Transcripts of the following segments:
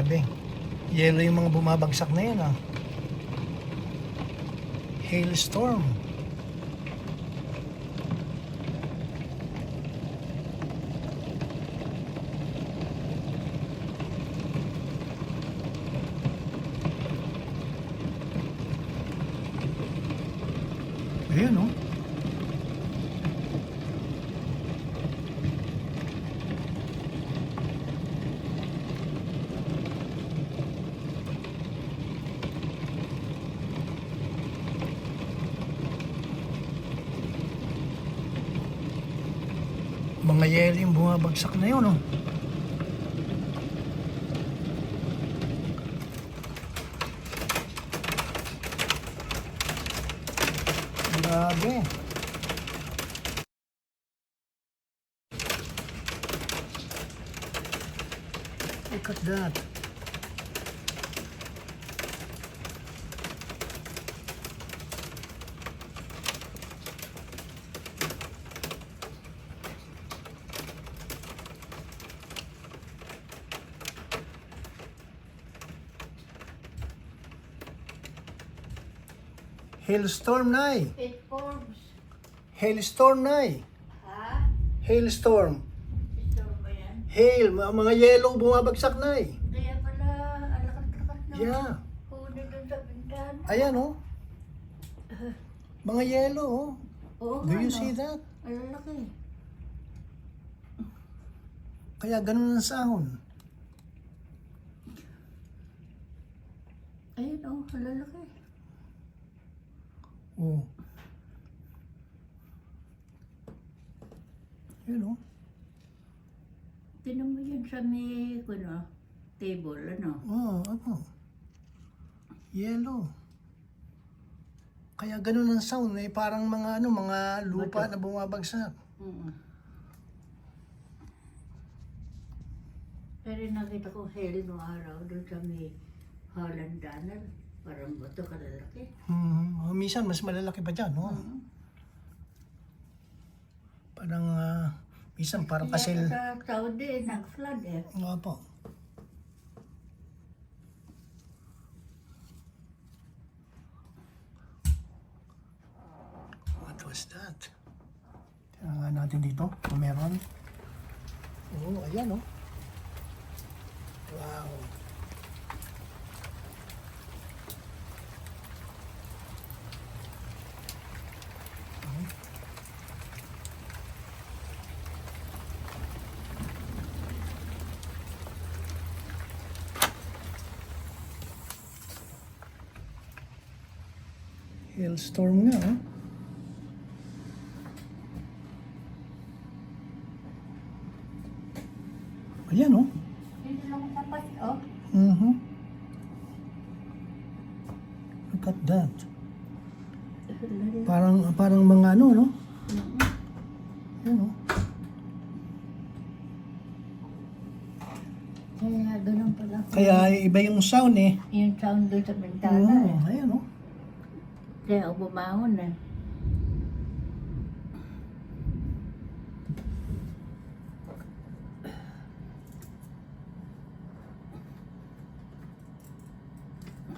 Grabe. Yelo yung mga bumabagsak na yun, ah. Hailstorm. Ayan, oh. Mga yelo yung bumabagsak na yun, oh. Grabe. Look at that. Hailstorm, Nay. It forms. Hailstorm, Nay. Ha? Hailstorm. Ito ba yan? Hail, mga yellow bumabagsak, Nay. Kaya pala, alakat-lakat na. Yeah. Huni doon sa bintana. Ayan, oh. Mga yellow, oh. Oo Do nga, you no? see that? Ang laki. Kaya ganun ang sahon. Ayun, oh, ang lalaki. Oh. Yun, oh. Tinan mo yun sa may, table, ano? Oh, ano? Yellow. Kaya ganun ang sound, eh. Parang mga, mga lupa Bato. na bumabagsak. Pero nakita ko hail no araw doon sa may Hollandanan. Parang bato kalalaki. Minsan, mas malalaki pa dyan, no? Parang, minsan parang Kaya kasi... sa Saudi, nag-flood eh. Nga po. What was that? Tingnan nga natin dito kung meron. Oo, ayan, oh. Wow. Hailstorm nga, oh. Ayan, oh. Hindi lang tapat, oh. Look at that. Parang mga ano, no? Ayan, oh. Kaya ganun pala. Kaya iba yung sound, eh. Yung sound doon sa bintana eh. Ayan, oh. Kaya bumahon eh.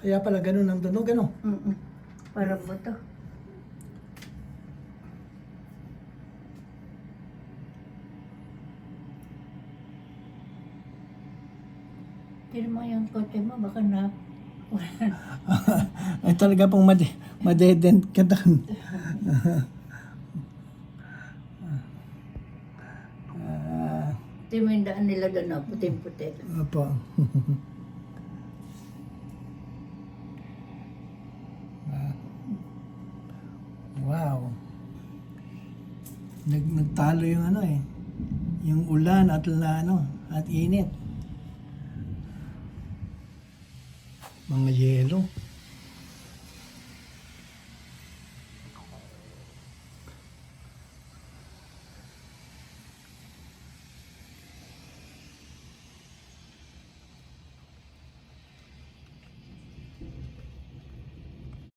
Kaya pala ganun ang tunog, ano? Parang bato. Tignan mo yung kotse mo, baka na... Ay talaga pong madedent ka doon. Tignan mo yung daan nila doon, oh, puting-puti. Opo. Wow. Nagtalo yung ano, eh. Yung ulan at at init. Mga yelo.